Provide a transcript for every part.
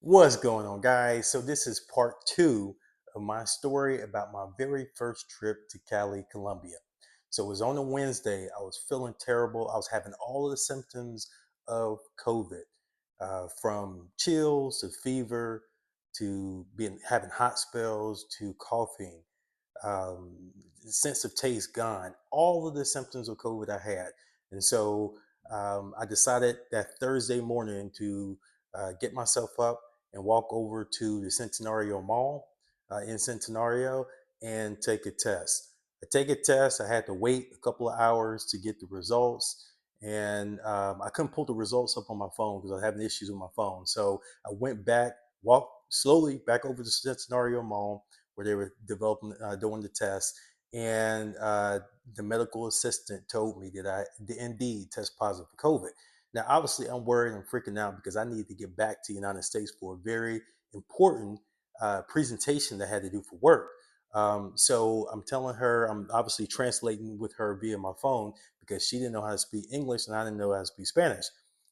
What's going on, guys? So, this is part two of my story about my very first trip to Cali, Colombia. So, it was on a Wednesday. I was feeling terrible. I was having all of the symptoms of COVID, from chills to fever to being having hot spells to coughing, sense of taste gone, all of the symptoms of COVID I had. And so I decided that Thursday morning to get myself up and walk over to the Centenario Mall in Centenario and take a test. I take a test. I had to wait a couple of hours to get the results. And I couldn't pull the results up on my phone because I was having issues with my phone. So I went back, walked slowly back over to Centenario Mall where they were developing, doing the test. And the medical assistant told me that I did indeed test positive for COVID. Now, obviously, I'm worried and freaking out because I need to get back to the United States for a very important presentation that I had to do for work. So I'm telling her, I'm obviously translating with her via my phone because she didn't know how to speak English and I didn't know how to speak Spanish.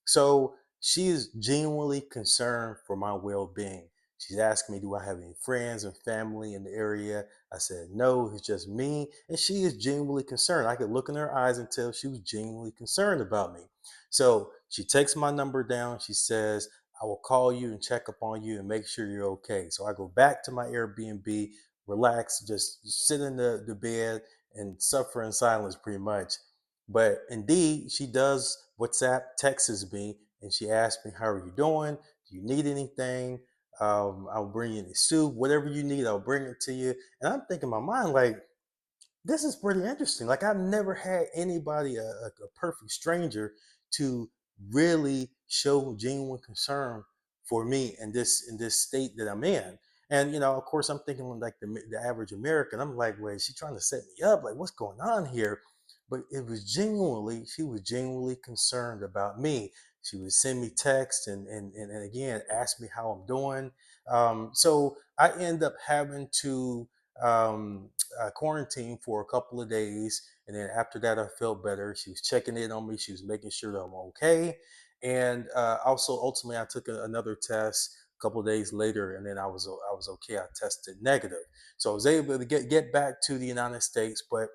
So she is genuinely concerned for my well being. She's asking me, do I have any friends and family in the area? I said, no, it's just me. And she is genuinely concerned. I could look in her eyes and tell she was genuinely concerned about me. So she takes my number down. She says, I will call you and check up on you and make sure you're okay. So I go back to my Airbnb, relax, just sit in the bed and suffer in silence pretty much. But indeed, she does WhatsApp, texts me, and she asks me, how are you doing? Do you need anything? I'll bring you the soup, whatever you need, I'll bring it to you. And I'm thinking in my mind, like, this is pretty interesting. Like, I've never had anybody, a perfect stranger, to really show genuine concern for me in this state that I'm in. And of course, I'm thinking like the average American. I'm like, wait, is she trying to set me up? Like, what's going on here? But she was genuinely concerned about me. She would send me texts and again ask me how I'm doing. So I end up having to quarantine for a couple of days. And then after that, I felt better. She was checking in on me. She was making sure that I'm okay. And also, ultimately, I took another test a couple of days later, and then I was okay. I tested negative, so I was able to get back to the United States. But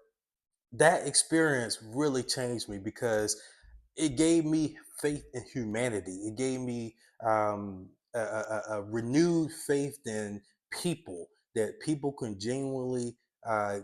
that experience really changed me because it gave me faith in humanity. It gave me a renewed faith in people, that people can genuinely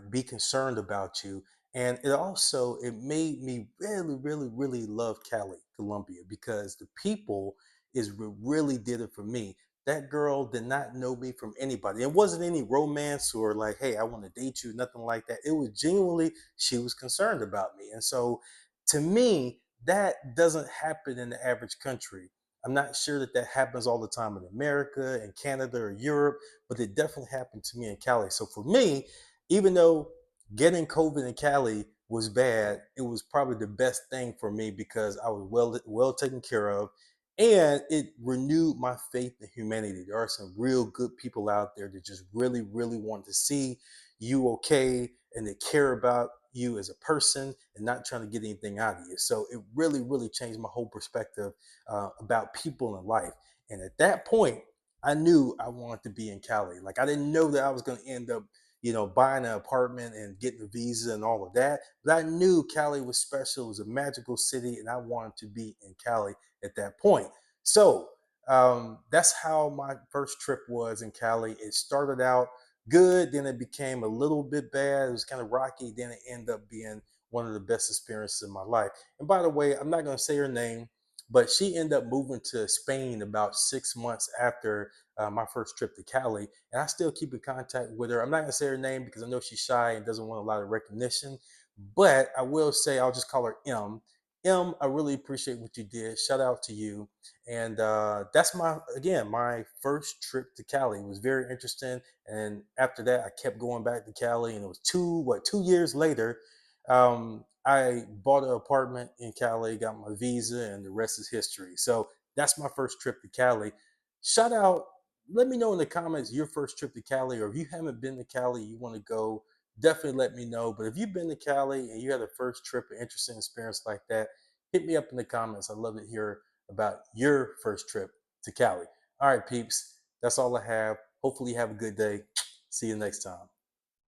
be concerned about you. And it made me really, really, really love Cali, Colombia, because the people is what really did it for me. That girl did not know me from anybody. It wasn't any romance or like, hey, I want to date you, nothing like that. It was genuinely she was concerned about me. And so to me, that doesn't happen in the average country. I'm not sure that that happens all the time in America and Canada or Europe, but it definitely happened to me in Cali. So for me, even though getting COVID in Cali was bad, it was probably the best thing for me because I was well taken care of, and it renewed my faith in humanity. There are some real good people out there that just really, really want to see you okay and they care about you as a person and not trying to get anything out of you. So it really, really changed my whole perspective about people in life. And at that point, I knew I wanted to be in Cali. Like, I didn't know that I was going to end up, buying an apartment and getting a visa and all of that. But I knew Cali was special. It was a magical city, and I wanted to be in Cali at that point. So that's how my first trip was in Cali. It started out good, then it became a little bit bad. It was kind of rocky, then it ended up being one of the best experiences in my life. And by the way, I'm not going to say her name, but she ended up moving to Spain about 6 months after my first trip to Cali. And I still keep in contact with her. I'm not going to say her name because I know she's shy and doesn't want a lot of recognition. But I will say, I'll just call her M. M, I really appreciate what you did. Shout out to you. And that's my first trip to Cali. It was very interesting. And after that, I kept going back to Cali. And it was 2 years later, I bought an apartment in Cali, got my visa, and the rest is history. So that's my first trip to Cali. Shout out, let me know in the comments your first trip to Cali, or if you haven't been to Cali, you want to go, definitely let me know. But if you've been to Cali and you had a first trip, an interesting experience like that, hit me up in the comments. I'd love to hear about your first trip to Cali. All right, peeps. That's all I have. Hopefully, you have a good day. See you next time.